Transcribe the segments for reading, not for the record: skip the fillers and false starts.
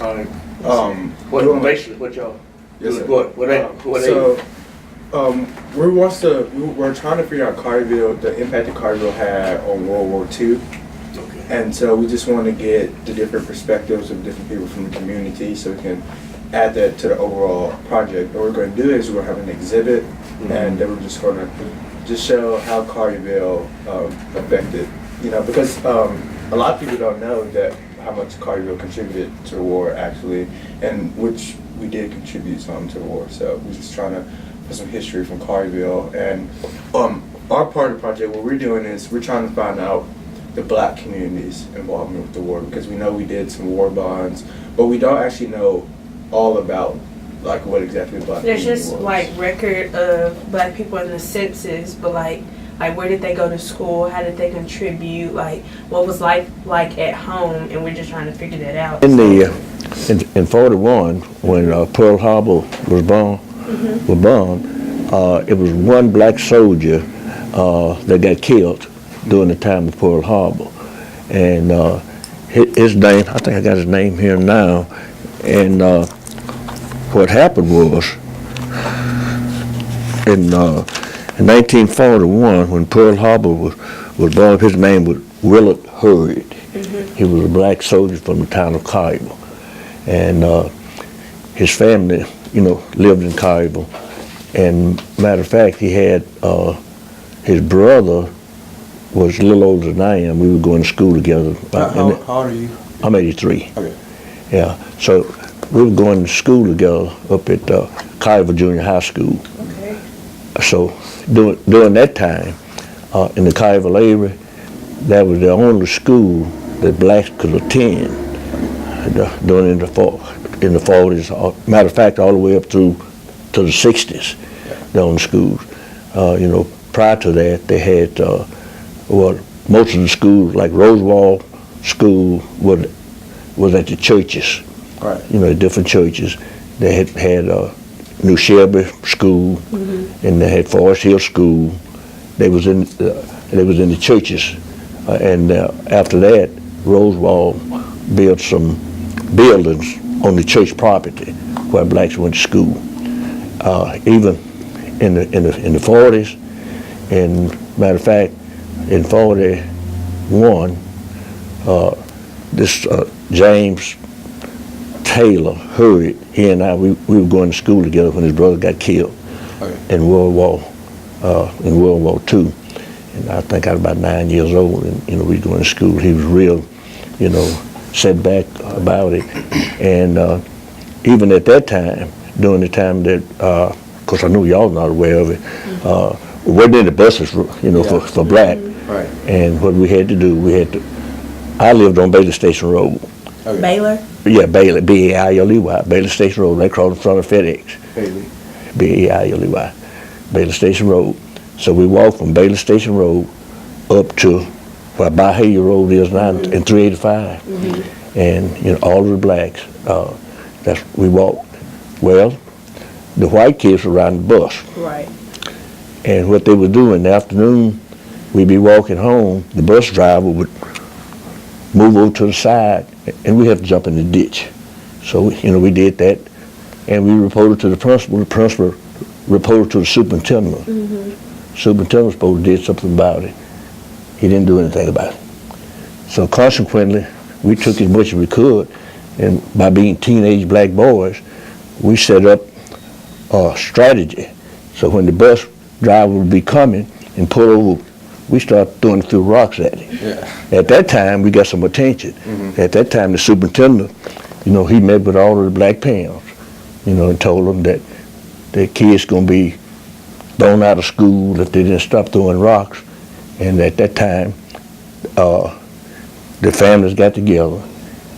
What basically what y'all? Yes, sir. We're trying to figure out Carterville, the impact that Carterville had on World War II. Okay. And so we just want to get the different perspectives of different people from the community so we can add that to the overall project. What we're going to do is we're going to have an exhibit, and then we're just going to just show how Carterville affected, because a lot of people don't know that how much Carterville contributed to the war actually, and which we did contribute some to the war. So we're just trying to put some history from Carterville. And our part of the project, what we're doing is we're trying to find out the black community's involvement with the war, because we know we did some war bonds, but we don't actually know all about like what exactly black There's community just was. like record of black people in the census, but like where did they go to school? How did they contribute? Like what was like at home? And we're just trying to figure that out. In 41, when Pearl Harbor was bombed, it was one black soldier that got killed during the time of Pearl Harbor, and his name, I think I got his name here now, and what happened was in 1941 when Pearl Harbor was bombed, his name was Willard Hurd. He was a black soldier from the town of Collierville, and his family, lived in Collierville, and matter of fact, he had his brother was a little older than I am. We were going to school together. How old are you? I'm 83. Okay. Yeah, so we were going to school together up at Collierville Junior High School. Okay. So during that time, in the Collierville area, that was the only school that blacks could attend during in the 40s. Matter of fact, all the way up through to the 60s, the only schools. Prior to that, they had most of the schools, like Rosewall School, was at the churches. Right. Different churches. They had New Shelby School, and they had Forest Hill School. They was in the churches, and after that, Rosewall built some buildings on the church property where blacks went to school. Even in the 40s, and matter of fact, in 41, this James Taylor Hurd, he and I, we were going to school together when his brother got killed in World War II. And I think I was about 9 years old, and we were going to school. He was real, set back about it. And even at that time, during the time that, of course I knew y'all not aware of it, we wasn't in the buses, for black. Right. And what we had to do, I lived on Bailey Station Road. Okay. Baylor. Yeah, Bailey, B-A-I-L-E-Y, Bailey Station Road, right across in front of FedEx. Bailey. B-A-I-L-E-Y, Bailey Station Road. So we walked from Bailey Station Road up to where Bahia Road is now, in 385. And, all of the blacks, we walked. Well, the white kids were riding the bus. Right. And what they would do in the afternoon, we'd be walking home, the bus driver would move over to the side, and we had to jump in the ditch. So, we did that, and we reported to the principal reported to the superintendent. Superintendent was supposed to do something about it. He didn't do anything about it. So consequently, we took as much as we could, and by being teenage black boys, we set up a strategy. So when the bus driver would be coming and pull over, we started throwing a few rocks at him. Yeah. At that time, we got some attention. At that time, the superintendent, he met with all of the black parents, and told them that their kids gonna be thrown out of school if they didn't stop throwing rocks. And at that time, the families got together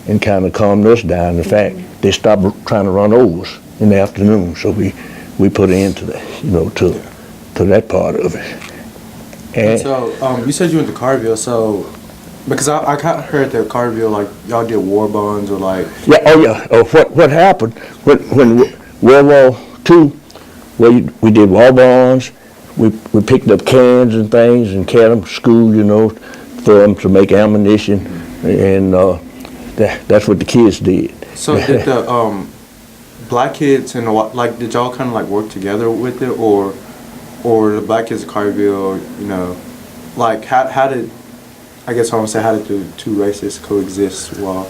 and kind of calmed us down. In fact, they stopped trying to run over us in the afternoon. So we put an end to that, to that part of it. And so you said you went to Carterville, so because I kind of heard that Carterville, like y'all did war bonds or like What happened when World War II? We did war bonds. We picked up cans and things and carried them to school, for them to make ammunition, and that's what the kids did. So did the black kids and like did y'all kind of like work together with it, or the black kids of Carterville, you know, like how did, I guess I want to say, how did the two races coexist? Well,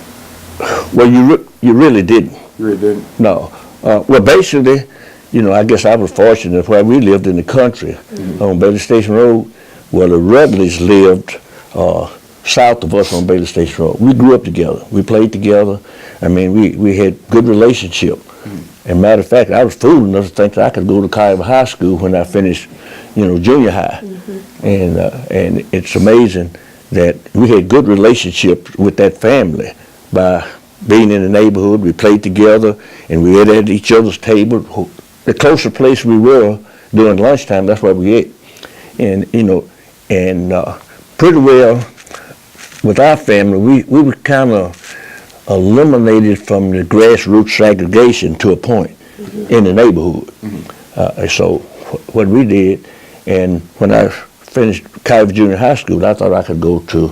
you really didn't. you really didn't. No. Well, basically, you know, I guess I was fortunate where we lived in the country on Bailey Station Road. Well, the Rudleys lived south of us on Bailey Station Road. We grew up together. We played together. I mean, we had good relationship. And matter of fact, I was fool enough to think that I could go to Kiowa High School when I finished, you know, junior high. And it's amazing that we had good relationships with that family by being in the neighborhood. We played together and we ate at each other's table. The closer place we were during lunchtime, that's where we ate. And, you know, and pretty well with our family, we were kind of eliminated from the grassroots segregation to a point in the neighborhood. So what we did, and when I finished Kiowa Junior High School, I thought I could go to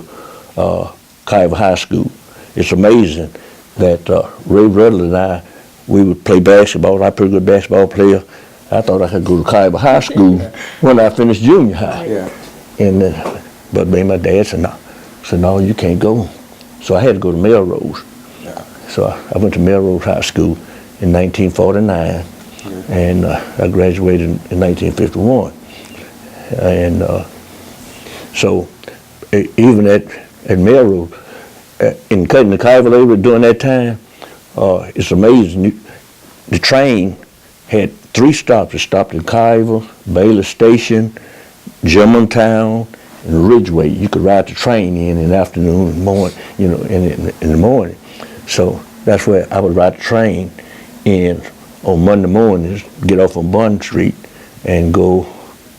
Kiowa High School. It's amazing that Ray Rudley and I, we would play basketball. I'm a pretty good basketball player. I thought I could go to Kiowa High School when I finished junior high. Yeah. And but me and my dad said, no. So no, you can't go. So I had to go to Melrose. So I went to Melrose High School in 1949, and I graduated in 1951. And so even at Melrose, in the Kiowa area during that time, it's amazing. The train had 3 stops. It stopped in Kiowa, Bailey Station, Germantown, and Ridgeway. You could ride the train in the afternoon and morning, you know, in the morning. So that's where I would ride the train in on Monday mornings, get off on Bond Street, and go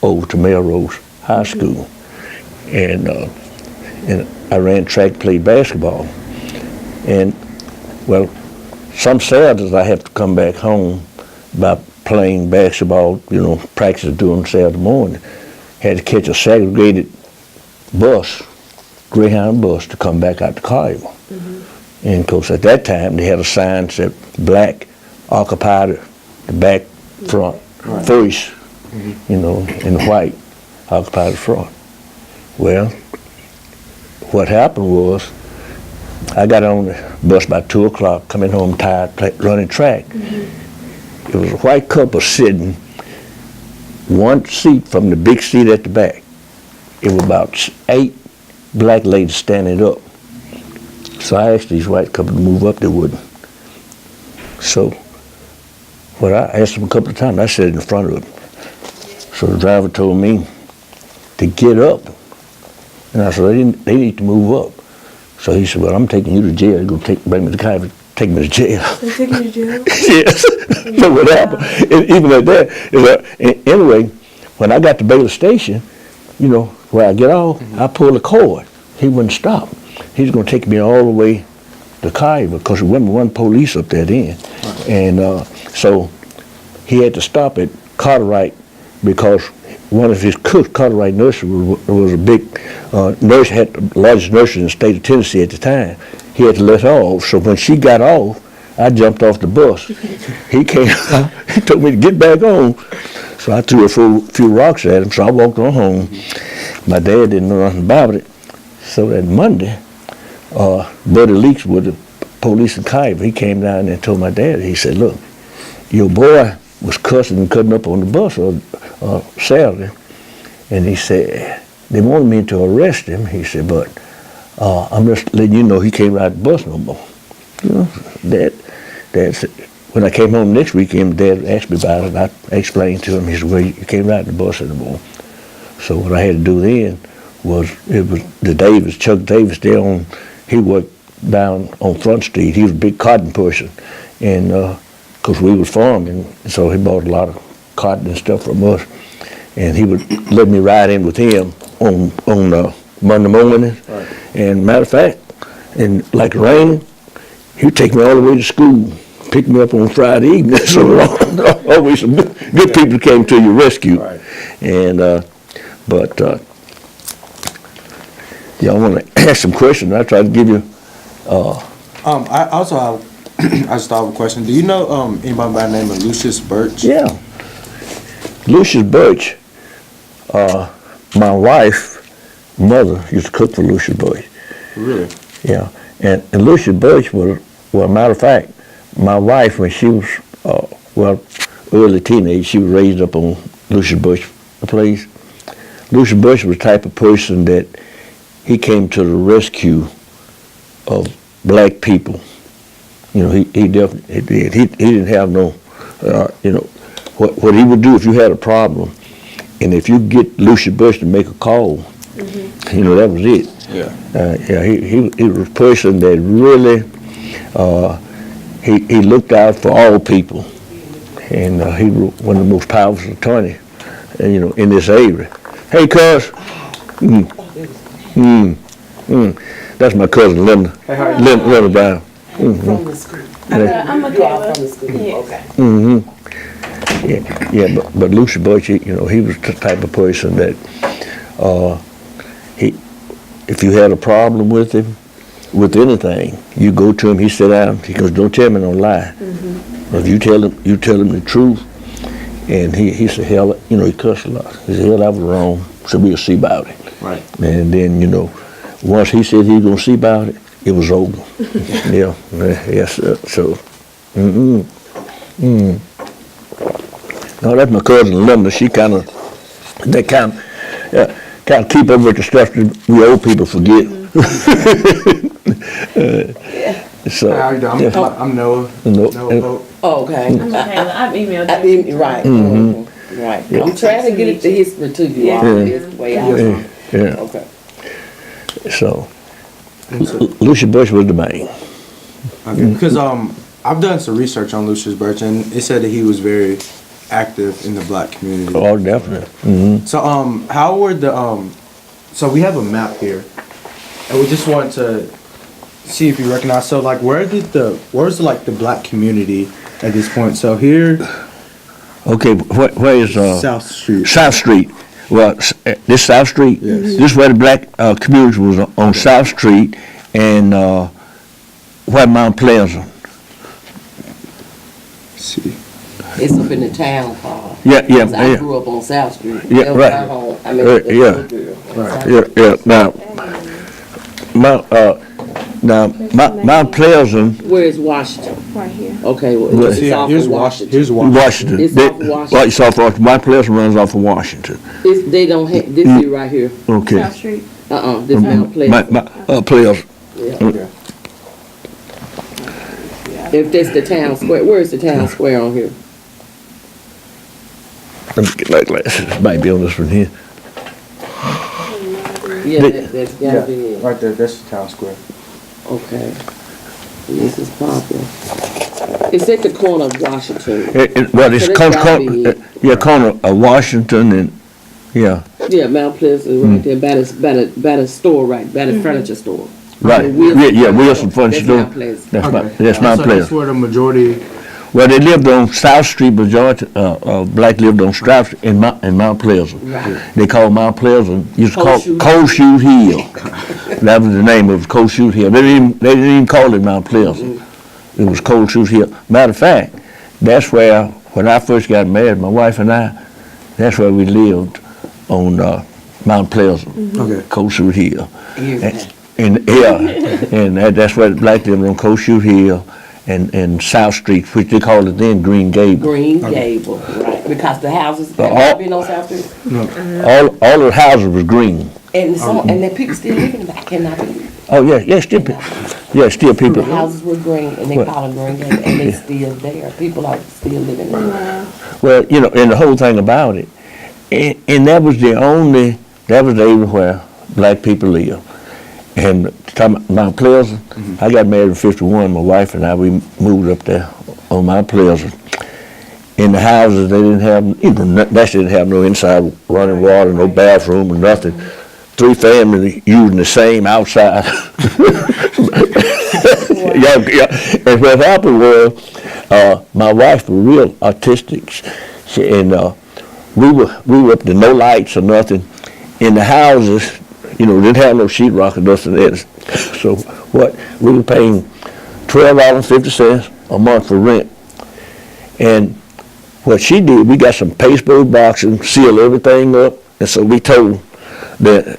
over to Melrose High School. And I ran track, played basketball. And, well, some Saturdays I have to come back home by playing basketball, you know, practice during Saturday morning. Had to catch a segregated bus, Greyhound bus, to come back out to Kiowa. And of course, at that time, they had a sign that said black occupied the back front first, you know, and white occupied the front. Well, what happened was, I got on the bus by 2 o'clock, coming home tired, running track. It was a white couple sitting 1 seat from the big seat at the back. It was about 8 black ladies standing up. So I asked these white couple to move up, they wouldn't. So what I asked them a couple of times, I sat in front of them. So the driver told me to get up. And I said, they need to move up. So he said, well, I'm taking you to jail. You're going to bring me to Kiowa, take me to jail. They took you to jail? Yes. So what happened, and even at that, anyway, when I got to Bailey Station, you know, where I get off, I pulled a cord. He wouldn't stop. He was going to take me all the way to Kiowa because there wasn't one police up there then. And so he had to stop at Cartwright because one of his cooks, Cartwright Nursery, was a big nurse, had the largest nursery in the state of Tennessee at the time. He had to let her off. So when she got off, I jumped off the bus. He came, he told me to get back on. So I threw a few rocks at him, so I walked on home. My dad didn't know nothing about it. So that Monday, Buddy Leaks with the police in Kiowa, he came down and told my dad, he said, look, your boy was cussing and cutting up on the bus Saturday. And he said, they wanted me to arrest him. He said, but I'm just letting you know he can't ride the bus no more. You know, Dad said, when I came home next weekend, Dad asked me about it, and I explained to him, he said, well, you can't ride the bus anymore. So what I had to do then was, it was the Davis, Chuck Davis there on, he worked down on Front Street. He was a big cotton person. And because we was farming, so he bought a lot of cotton and stuff from us. And he would let me ride in with him on Monday morning. Right. And matter of fact, and like raining, he'd take me all the way to school, pick me up on Friday evening. So always some good people came to your rescue. Right. And but y'all want to ask some questions? I try to give you. I also have I just thought of a question. Do you know anybody by the name of Lucius Birch? Yeah. Lucius Birch, my wife's mother used to cook for Lucius Birch. Really? Yeah. And Lucius Birch was, well, matter of fact, my wife, when she was, early teenage, she was raised up on Lucius Birch place. Lucius Birch was the type of person that he came to the rescue of black people. You know, he definitely did. He didn't have no, you know, what he would do if you had a problem, and if you get Lucius Birch to make a call, you know, that was it. Yeah. He was a person that really, he looked out for all people, and he was one of the most powerful attorneys, you know, in this area. Hey, cuz. That's my cousin, Linda. Hey, how are you? Linda Brown. From the school. I'm a You are Kayla. from the school, Yes. okay. Yeah, but Lucius Birch, you know, he was the type of person that, if you had a problem with him, with anything, you go to him, he sit down, he goes, don't tell me no lie. If you tell him the truth, and he said, hell, you know, he cussed a lot. He said, hell, I was wrong, so we'll see about it. Right. And then, you know, once he said he was gonna see about it, it was over. Yeah, yes, so, No, that's my cousin Linda. She kind of keep up with the stuff that we old people forget. So, How you doing? yeah. I'm Noah. No, Noah Pope. Oh, okay. I'm Kayla. I've emailed I you. mean, right. Right. Yeah. I'm trying to get the history to you all. Yeah. This way out. Yeah. Okay. So, And so- Lucius Birch was the man. Okay. Because I've done some research on Lucius Birch, and it said that he was very active in the black community. Oh, definitely. Mm-hmm. So how were the so we have a map here, and we just want to see if you recognize. So like, where's like the black community at this point? So here, Okay, where is South Street. South Street? Well, this South Street. Yes. This is where the black community was on South Street, and where Mount Pleasant. Let's see. It's up in the town hall. Yeah. 'Cause I grew up on South Street. Yeah, That was right. my home. I mean, Yeah. the little girl on South Street. Yeah. Now, Mount Pleasant, Where is Washington? Right here. Okay, well, Well, it's See, off here's of Washington. Washington. Here's Washington. Washington. It's off of Washington. Right, it's off of, Mount Pleasant runs off of Washington. They don't have, this is right here. Okay. South Street. This Mount Pleasant. Pleasant. Yeah. Okay. If that's the town square, where is the town square on here? Let me get my glasses. It might be on this one here. Yeah, They- that's gotta be it. Right there. That's the town square. Okay. This is popular. It's at the corner of Washington. Well, it's So that's gotta be it. corner of Washington and, yeah, Yeah, Mount Pleasant, right there, by the store, right, by the furniture store. right. Wilson Furniture That's Store. Mount Pleasant. That's Okay. Mount So Pleasant. that's where the majority. Well, they lived on South Street, majority, black lived on South Street in Mount Pleasant. Right. They called Mount Pleasant, used to call Cold Shoe. Cold Shoe Hill. That was the name of it, Cold Shoe Hill. They didn't even call it Mount Pleasant. It was Cold Shoe Hill. Matter of fact, that's where, when I first got married, my wife and I, that's where we lived on Mount Pleasant, Okay. Cold Shoe Hill. Yeah. And that's where the black lived on Cold Shoe Hill and South Street, which they called it then Green Gable. Green Gable, right, because the houses, all- been on South Street. All the houses was green. And and the people still living in that, cannot believe it. Oh, yeah, still people. The houses were green, and they What? call them Green Gable, and they still there, people are still living in there. Well, you know, and the whole thing about it, and that was the area where black people lived. And talking about Mount Pleasant, I got married in '51. My wife and I, we moved up there on Mount Pleasant. In the houses, they didn't have, they didn't have no inside running water, no bathroom or nothing. 3 families using the same outside. Yeah. And what happened was, my wife was real artistic, and we were up to no lights or nothing. In the houses, didn't have no sheetrock or nothing else. So what we were paying $12.50 a month for rent. And what she did, we got some pasteboard boxing, sealed everything up, and so we told that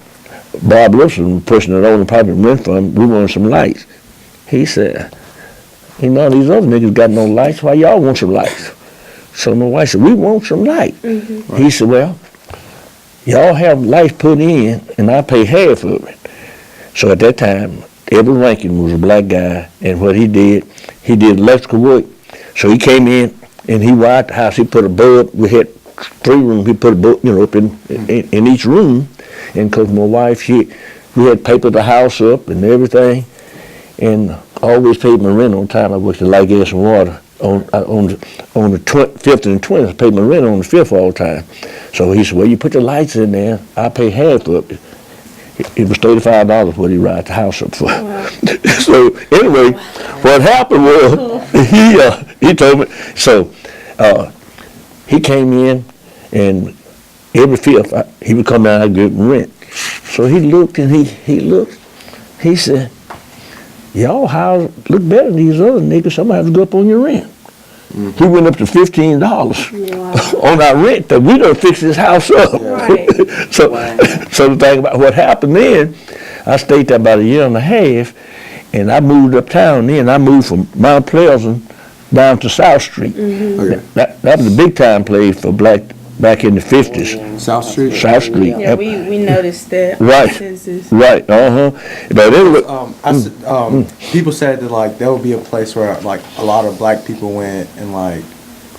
Bob Lipson, the person that owned the property rent from, we wanted some lights. He said, you know, these other niggas got no lights, why y'all want some lights? So my wife said, we want some light. He said, well, y'all have lights put in, and I pay half of it. So at that time, Edward Rankin was a black guy, and what he did electrical work. So he came in, and he wired the house. He put a bulb. We had 3 rooms. He put a bulb, up in each room. And because my wife, we had papered the house up and everything, and always paid my rent on time. I worked at Light, Gas, and Water on the 5th and 20th. I paid my rent on the 5th all the time. So he said, well, you put the lights in there, I pay half of it. It was $35 what he wired the house up for. Wow. So anyway, what happened was he told me. So he came in, and every 5th he would come down and give him rent. So he looked and he looked. He said, y'all house look better than these other niggas. Somebody has to go up on your rent. He went up to $15 on our rent that we done fixed this house up. Right. So the thing about what happened then, I stayed there about a year and a half, and I moved uptown then. I moved from Mount Pleasant down to South Street. Okay. That was a big time place for black back in the 50s. South Street. South Street. Yeah, we noticed that. Right. Census. Right. But anyway, People said that like there would be a place where like a lot of black people went and like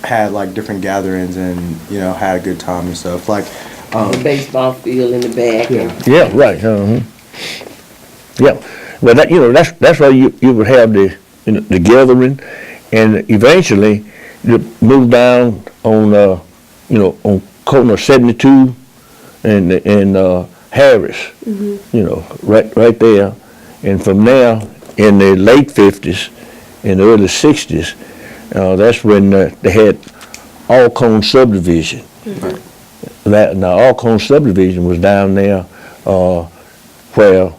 had like different gatherings and had a good time and stuff. Like The baseball field in the back. yeah, right. Yeah. Well, that's why you would have the gathering, and eventually you move down on on corner 72 and Harris, right there, and from there in the late 50s and early 60s, that's when they had Alcone subdivision. Alcone subdivision was down there where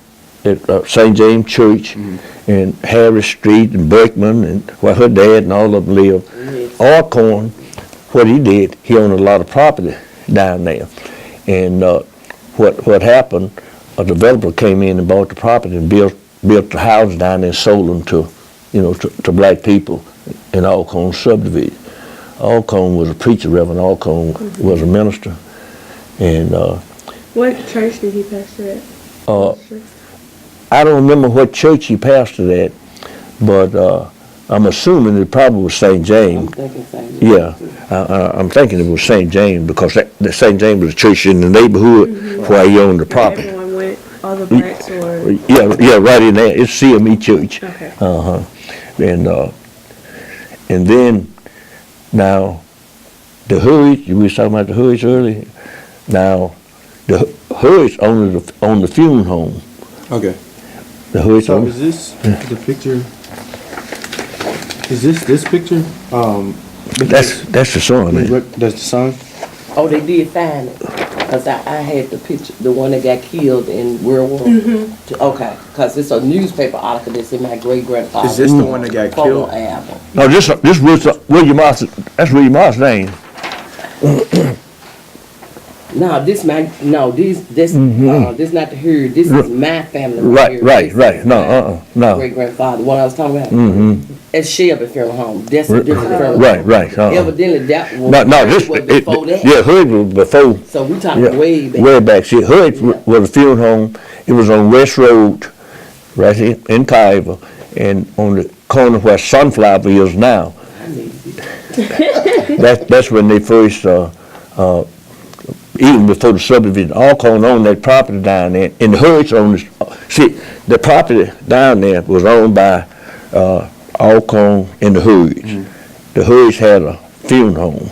at St. James Church and Harris Street and Berkman and where her dad and all of them lived. Alcone, what he did, he owned a lot of property down there. And what happened, a developer came in and bought the property and built the houses down there and sold them to black people in Alcone subdivision. Alcone was a preacher, Reverend Alcone was a minister. And What church did he pastor at? I don't remember what church he pastored at, but I'm assuming it probably was St. James. I'm thinking St. James. Yeah, I'm thinking it was St. James because the St. James was a church in the neighborhood where he owned the property. Everyone went, all the blacks or? Yeah, right in there. It's CME Church. Okay. And then now the Hoods, we was talking about the Hoods earlier. Now the Hoods own the funeral home. okay. The Hoods So own. is this the picture? Is this picture? That's the son, man. That's the son. Oh, they did find it. Because I had the picture, the one that got killed in World War II. Okay, because it's a newspaper article that's in my great-grandfather's Is this the one that got photo killed? album. No, this was William Moss. That's William Moss' name. No, this not the Herd. This is my family. Right. No. Great-grandfather, one I was talking about. It's Shelby Funeral Home. That's a different funeral home. Right. Evidently, that one This was before that. Yeah, Hood was before. So we talking way back. Way back. See, Hood was a funeral home. It was on West Road, right here in Kaiva, and on the corner where Sunflower is now. That's when they first, even before the subdivision, Alcone owned that property down there, and the Hoods owned the property down there was owned by Alcone and the Hoods. The Hoods had a funeral home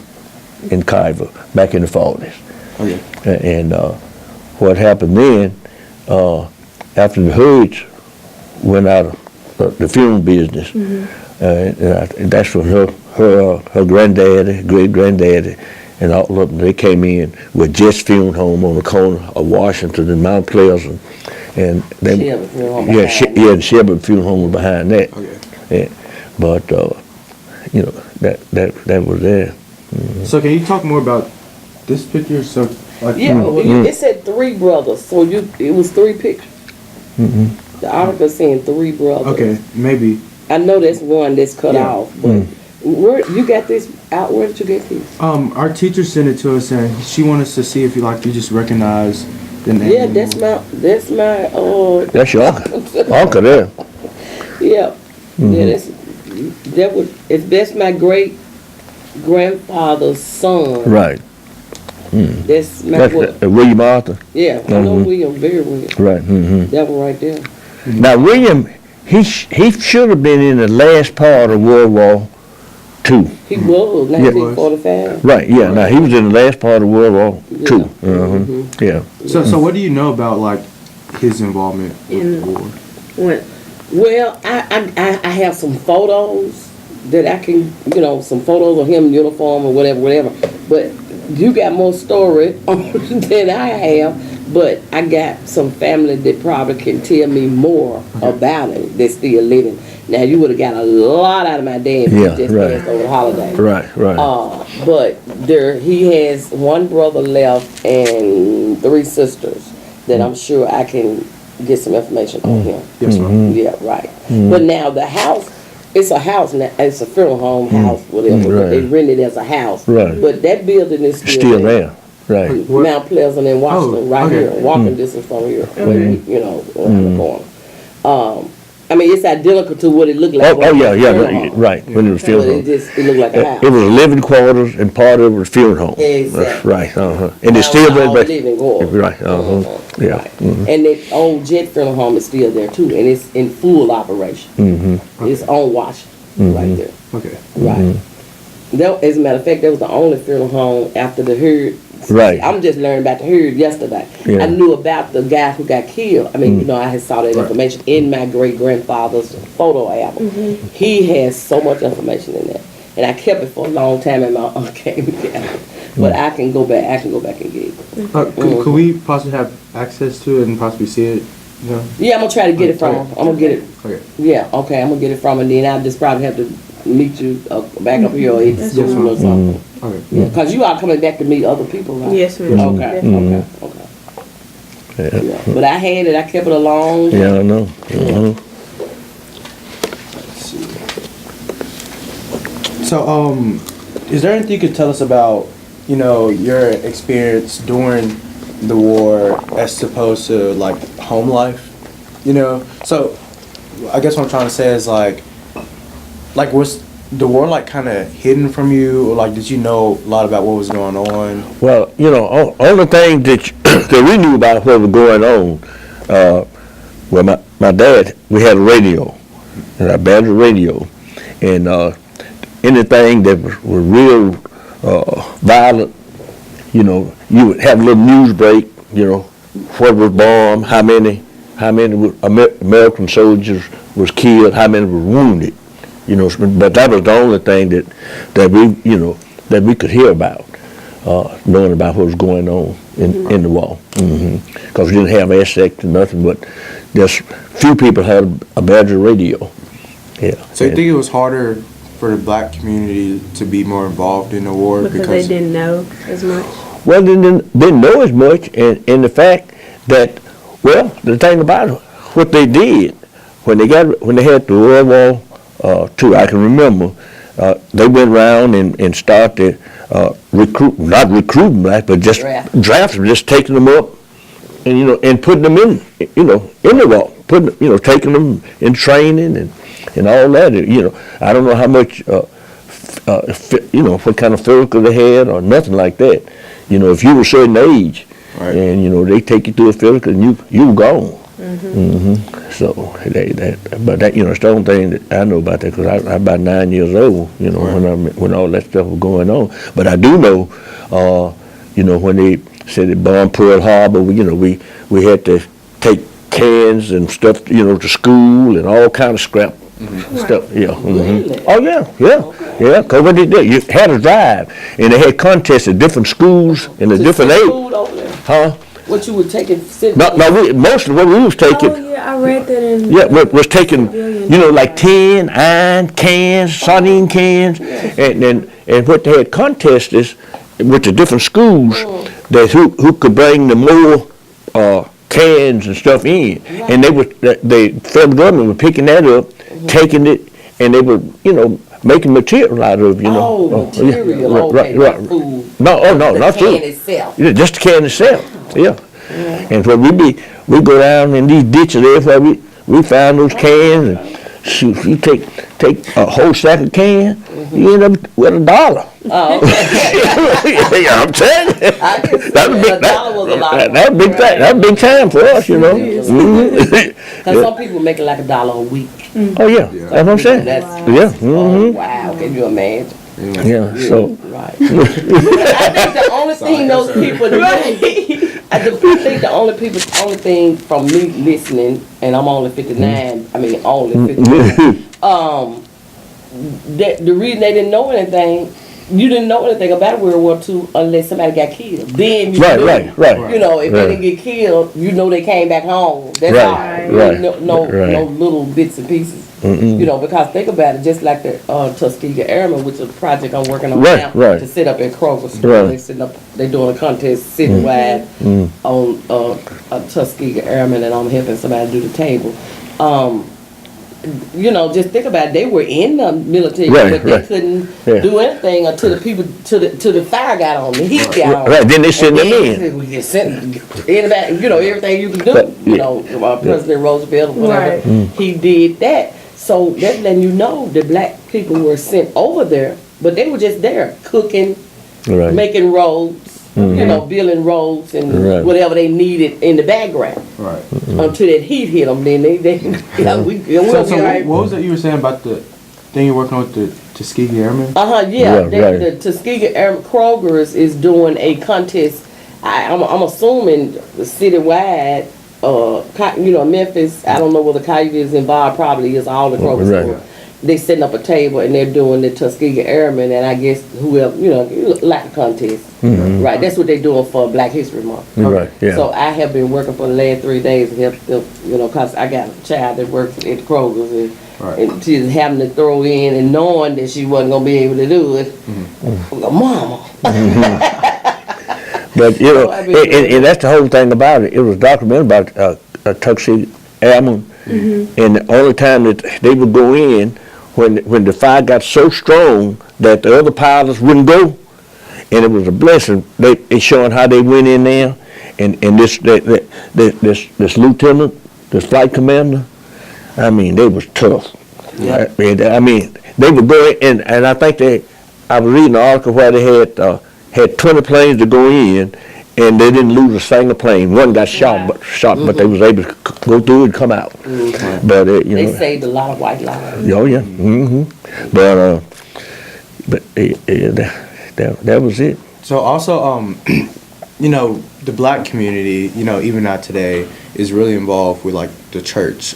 in Kaiva back in the 40s. Okay. And what happened then, after the Hoods went out of the funeral business, and that's when her granddaddy, great-granddaddy, and all of them, they came in with Jess Funeral Home on the corner of Washington and Mount Pleasant. And they, Shelby Funeral Home the behind Shelby Funeral Home was behind that. Okay. Yeah. But you know, that was there. So can you talk more about this picture? So like, Yeah, it said 3 brothers, so it was 3 pictures. The article saying 3 brothers. okay, maybe. I know that's one that's cut Yeah. off, but where you got this out? Where did you get this? Our teacher sent it to us, and she wanted us to see if you just recognize the name. Yeah, that's my That's your uncle there. yeah. Yeah, that's my great grandfather's son. Right. That's my That's William Arthur. yeah. I know William very well. Right. That one right there. Now William, he should have been in the last part of World War II. He was 1945. Right. Yeah. Now he was in the last part of World War II. Yeah. So what do you know about like his involvement with the war? What? Well, I have some photos that I can, some photos of him in uniform or whatever. But you got more story than I have. But I got some family that probably can tell me more about him that's still living. Now, you would have got a lot out of my dad if he just passed over the holiday. Right. But he has 1 brother left and 3 sisters that I'm sure I can get some information on him. Yes, ma'am. Yeah, right. But now the house, it's a house now. It's a funeral home house, whatever. But they rent it as a house. Right. But that building is Still there. Right. Mount Pleasant and Washington, right okay. here, walking distance from here, around the corner. I mean, it's identical to what it looked like. Oh yeah. Right. When it was But funeral it home. looked like a house. It was living quarters and part of it was funeral home. Exactly. That's right. And it's still there. But living quarters. right. Yeah. Right. And that old jet funeral home is still there too, and it's in full operation. It's on Washington, right there. Okay. Right. That, as a matter of fact, that was the only funeral home after the Hurd. Right. I'm just learning about the Hurd yesterday. Yeah. I knew about the guy who got killed. I mean, I had saw that information in my great grandfather's photo album. He has so much information in there, and I kept it for a long time. And my uncle came and got it. But I can go back. I can go back and get it. Could we possibly have access to it and possibly see it? Yeah, I'm gonna try to get it from him. I'm gonna get it. Okay. Yeah, okay, I'm gonna get it from him, and then I'll just probably have to meet you back up here or at school or something. Okay. Yeah, cause you are coming back to meet other people, right? Yes, ma'am. Okay, okay. Yeah. Yeah. But I had it. I kept it a long. Yeah, I know. So, is there anything you could tell us about, your experience during the war as opposed to like home life? So I guess what I'm trying to say is like was the war like kind of hidden from you, or like did you know a lot about what was going on? Well, only thing that we knew about what was going on, well, my dad, we had a radio, a battery radio, and anything that was real violent, you would have a little news break, what was bombed, how many American soldiers was killed, how many were wounded. But that was the only thing that we could hear about, knowing about what was going on in the war. Because we didn't have SX or nothing, but just few people had a battery radio. Yeah. So you think it was harder for the black community to be more involved in the war Because they didn't know as much. Well, they didn't know as much, and the fact that, well, the thing about it, what they did when they had the World War II, I can remember they went around and started not recruiting black, but just drafting, just taking them up, and and putting them in the war, taking them in training and all that. I don't know how much what kind of physical they had or nothing like that. If you were a certain age, right, and they take you through a physical and you were gone. So but that it's the only thing that I know about that, because I was about 9 years old, when all that stuff was going on. But I do know, when they said they bombed Pearl Harbor, we had to take cans and stuff, to school and all kind of scrap stuff. Yeah. Really? Oh yeah. Because what they did, you had to drive, and they had contests at different schools in a different age. Food over there. Huh? What you were taking? Most of what we was taking, Oh, yeah, I read that in. yeah, was taking, you know, like tin, iron cans, sardine cans, and what they had contests is with the different schools that who could bring the more cans and stuff in, and the federal government was picking that up, taking it, and they were, you know, making material out of, you know. Oh, material. yeah, Okay, right. not food. No, The not can food. itself. Yeah, just the can itself. Yeah. And so we go down in these ditches everywhere we find those cans and shoot, you take a whole sack of cans, you end up with $1. Oh, okay. Yeah, I'm telling you. I can see That was $1 was a lot. That was big thing. That was big time for us, you know. Mhm. Because some people make it like $1 a week. Oh yeah, that's what I'm saying. That's, Yeah. oh, Mhm. wow, can you imagine? Yeah. So. Right. I think the only thing those people do, I think the only thing from me listening, and I'm only 59, I mean only 59, the reason they didn't know anything, you didn't know anything about World War II unless somebody got killed. Then you knew. Right. You know, if Right. they didn't get killed, you know they came back home. That's Right, all. right, No right. little bits and pieces. Mm-mm. You know, because think about it, just like the Tuskegee Airmen, which is a project I'm working on Right, now, right. to set up in Kroger Store. Right. They doing a contest citywide on Tuskegee Airmen, and I'm helping somebody do the table. You know, just think about it, they were in the military, Right, but they right. couldn't Yeah. do anything until the people, till the fire got on, the heat got on. Right, then they send them And in. We just sent anybody, you know, everything you can do. But, You yeah. know, President Roosevelt or whatever, Right. he did that. So that's letting you know that black people were sent over there, but they were just there cooking, Right. making roads, you know, building roads and Right. whatever they needed in the background Right. until that heat hit them. Then they yeah, we'll be So all right. what was it you were saying about the thing you're working with the Tuskegee Airmen? Yeah. Right. The Tuskegee Kroger's is doing a contest. I'm assuming citywide. You know, Memphis. I don't know whether Caillou is involved. Probably is all the Kroger Right. stores. They setting up a table and they're doing the Tuskegee Airmen, and I guess whoever, you know, like a contest. Right. That's what they're doing for Black History Month. Right. Yeah. So I have been working for the last 3 days and help them, you know, cause I got a child that works at Kroger's Right. and she's having to throw in and knowing that she wasn't gonna be able to do it. I'm like, Mama. But you know, So, I mean, and that's the whole thing about it. It was documented about Tuskegee Airmen, and the only time that they would go in when the fire got so strong that the other pilots wouldn't go, and it was a blessing. They showing how they went in there, and this lieutenant, this flight commander, I mean, they was tough. Yeah. I mean, they would go in, and I think I was reading an article where they had 20 planes to go in, and they didn't lose a single plane. One got shot, but they was able to go through and come out. But you They know, saved a lot of white lives. oh yeah, but that was it. So also, you know, the black community, you know, even not today, is really involved with like the church.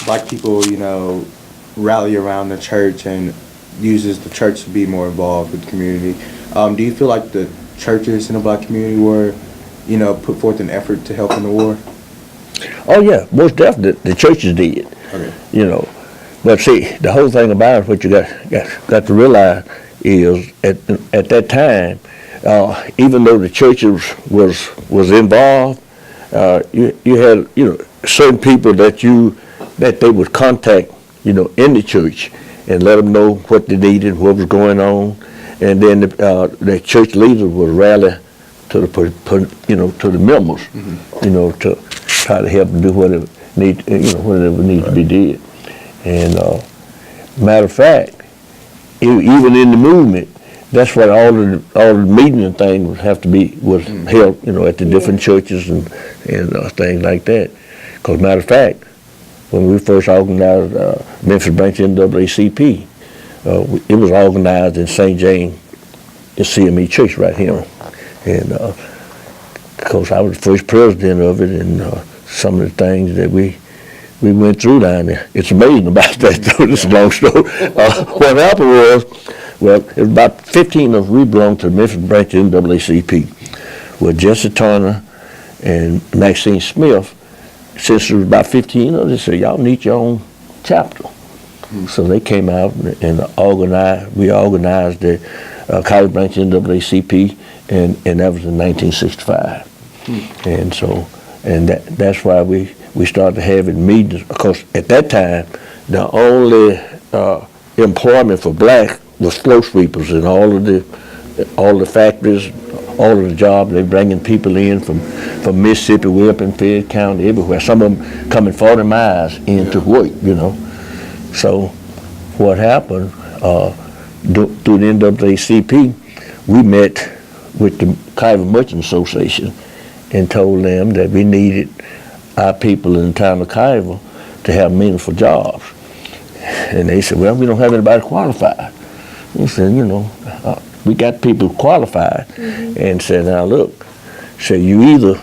Black people, you know, rally around the church and uses the church to be more involved with the community. Do you feel like the churches in the black community were, you know, put forth an effort to help in the war? Oh yeah, most definitely the churches did. Okay. You know, but see, the whole thing about it, what you got to realize is at that time, even though the churches was involved, you had, you know, certain people that they would contact, you know, in the church and let them know what they needed, what was going on, and then the church leaders would rally to the members, you know, to try to help them do whatever needs to be did. And matter of fact, even in the movement, that's what all the meetings and things would have to be held, you know, at the different churches and things like that. Because matter of fact, when we first organized Memphis Branch NAACP, it was organized in St. James, the CME Church right here, and of course I was the first president of it, and some of the things that we went through down there. It's amazing about that, though. This is a long story. What happened was, well, it was about 15 of us, we belonged to the Memphis Branch NAACP. with Jesse Turner and Maxine Smith. Since there was about 15 of us, they said, y'all need your own chapter. So they came out and we organized the College Branch NAACP, and that was in 1965. And so, that's why we started having meetings, because at that time, the only employment for black was floor sweepers, and all the factories, all of the jobs, they bringing people in from Mississippi, way up in Fayette County, everywhere. Some of them coming 40 miles in to work, So what happened, through the NAACP, we met with the Kaiser Merchant Association and told them that we needed our people in the town of Kaiser to have meaningful jobs. And they said, well, we don't have anybody qualified. We said, we got people qualified. And said, now look, you either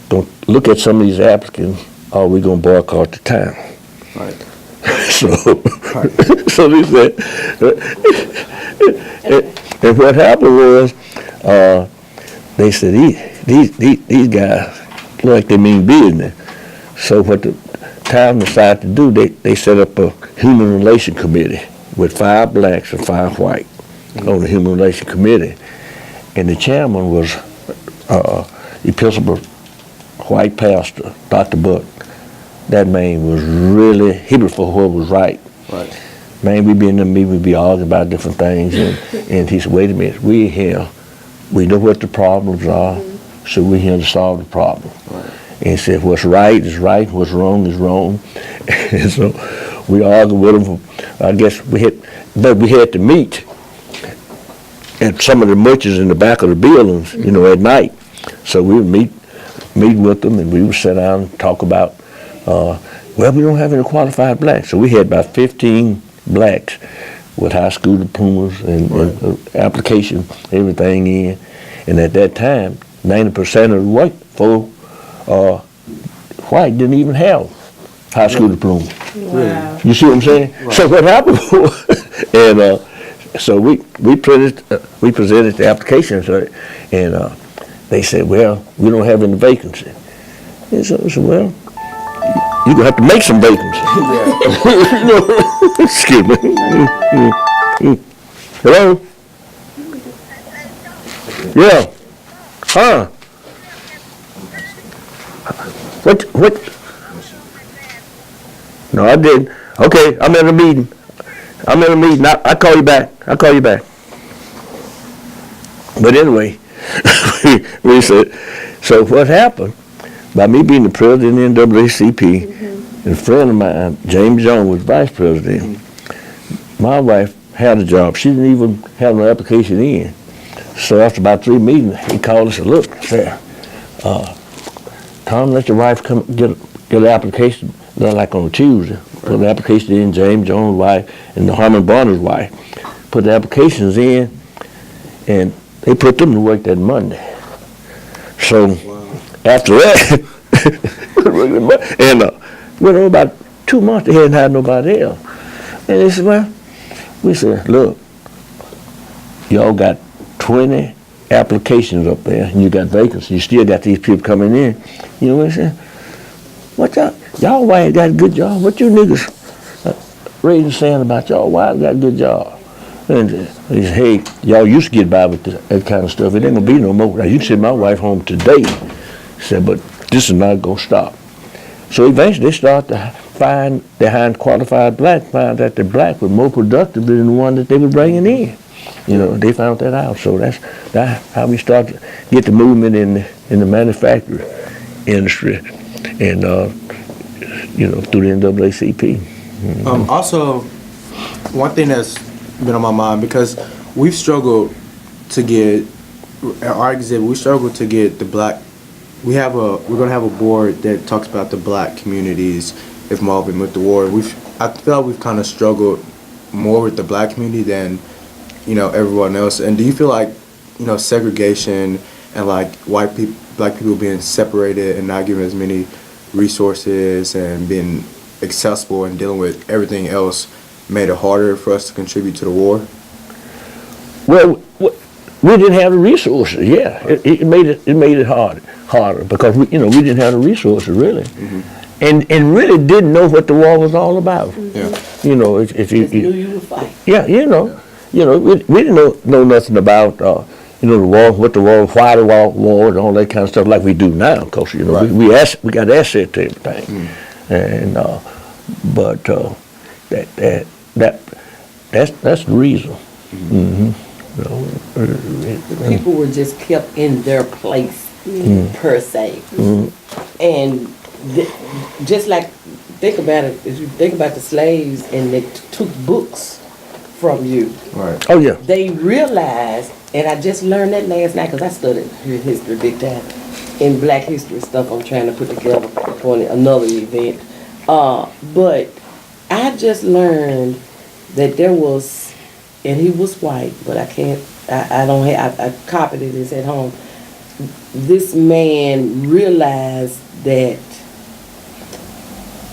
gonna look at some of these applicants or we're gonna boycott the town. Right. So they said, and what happened was, they said, these guys look like they mean business. So what the town decided to do, they set up a human relation committee with 5 blacks and 5 white on the human relation committee. And the chairman was Episcopal white pastor, Dr. Buck. That man was really, he was for what was right. Right. Man, we'd be in the meeting, we'd be arguing about different things, and he said, wait a minute, we're here. We know what the problems are, so we're here to solve the problem. Right. And he said, what's right is right, what's wrong is wrong. And so we argued with him. I guess we had to meet at some of the merchants in the back of the buildings, at night. So we would meet with them, and we would sit down and talk about, well, we don't have any qualified blacks. So we had about 15 blacks with high school diplomas and application, everything in. And at that time, 90% of the workforce white didn't even have high school diploma. Wow. You see what I'm saying? Right. So what happened was, and so we presented the application, and they said, well, we don't have any vacancy. And so I said, well, you're going to have to make some vacancies. Excuse me. Hello? Yeah. Huh? What? No, I didn't. Okay, I'm in a meeting. I'll call you back. But anyway, we said, so what happened, by me being the president of the NAACP, and a friend of mine, James Jones, was vice president, my wife had a job. She didn't even have an application in. So after about 3 meetings, he called us and said, look, Sarah, Tom, let your wife come get an application, like on a Tuesday. Put the application in, James Jones' wife and the Harmon Bonner's wife. Put the applications in, and they put them to work that Monday. So after that, and went on about 2 months, they hadn't had nobody else. And they said, well, we said, look, y'all got 20 applications up there, and you got vacancies. You still got these people coming in. You know what I'm saying? What y'all white got a good job? What you niggas raising saying about y'all white got a good job? And he said, hey, y'all used to get by with that kind of stuff. It ain't gonna be no more. Now, you can send my wife home today. He said, but this is not gonna stop. So eventually they start to find qualified black, find that the black was more productive than the one that they were bringing in. They found that out. So that's how we start to get the movement in the manufacturing industry, and through the NAACP. Mm-hmm. Also, one thing that's been on my mind, because we've struggled to get our exhibit. We struggled to get the black. We're gonna have a board that talks about the black communities involvement with the war. I feel like we've kind of struggled more with the black community than everyone else. And do you feel like segregation and like black people being separated and not given as many resources and being accessible and dealing with everything else made it harder for us to contribute to the war? Well, we didn't have the resources. Yeah, it made it harder because we didn't have the resources really, and really didn't know what the war was all about. Yeah. You know, if you, Just knew you would fight. yeah, we didn't know nothing about the war, what the war, why the war, and all that kind of stuff like we do now. Because Right. we got access to everything, and but that's the reason. The people were just kept in their place, per se. And just like, think about it, if you think about the slaves and they took books from you, Right. Oh yeah. they realized, and I just learned that last night because I studied history big time, in Black history stuff I'm trying to put together for another event. But I just learned that there was, and he was white, but I copied it, it's at home. This man realized that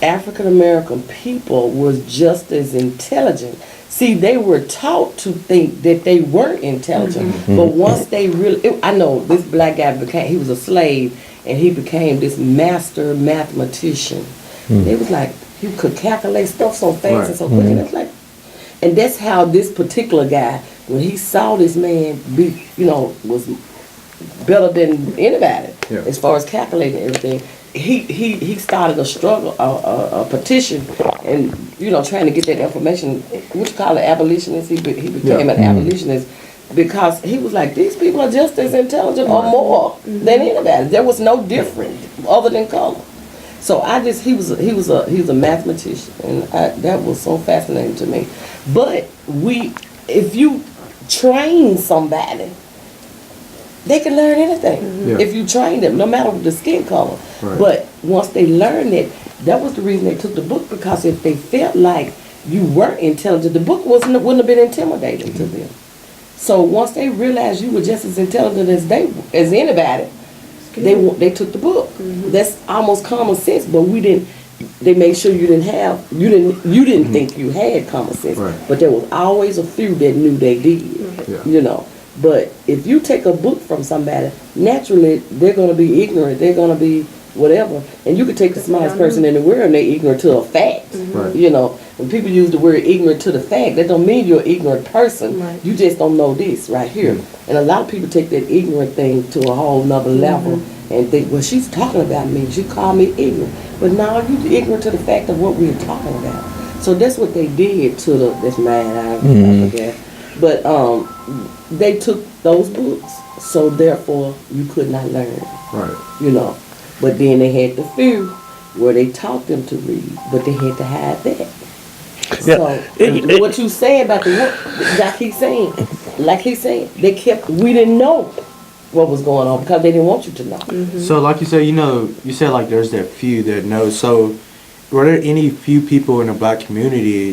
African American people was just as intelligent. See, they were taught to think that they weren't intelligent, but once they really, I know this black guy he was a slave, and he became this master mathematician. It was like, he could calculate stuff so fast and so quick, and it's like, and that's how this particular guy, when he saw this man was better than anybody as far as calculating everything, he started a struggle, a petition, and trying to get that information. What you call it, abolitionist? He became an abolitionist because he was like, these people are just as intelligent or more than anybody. There was no different other than color. So he was a mathematician, and that was so fascinating to me. But if you train somebody, they can learn anything. Yeah. If you train them, no matter the skin color. Right. But once they learned it, that was the reason they took the book, because if they felt like you weren't intelligent, the book wouldn't have been intimidating to them. So once they realized you were just as intelligent as anybody, they took the book. That's almost common sense, but they made sure you didn't think you had common sense. Right. But there was always a few that knew they did. Yeah. But if you take a book from somebody, naturally they're going to be ignorant. They're going to be whatever. And you could take the smartest person in the world and they're ignorant to a fact. Right. When people use the word ignorant to the fact, that don't mean you're an ignorant person. Right. You just don't know this right here. And a lot of people take that ignorant thing to a whole nother level and think, well, she's talking about me. She called me ignorant. But now you're ignorant to the fact of what we're talking about. So that's what they did to this man. I forget. But they took those books, so therefore you could not learn. Right. But then they had the few where they taught them to read, but they had to hide that. Yeah. So what you say about the work, like he's saying, we didn't know what was going on because they didn't want you to know. So like you said, you said like there's that few that know. So were there any few people in the black community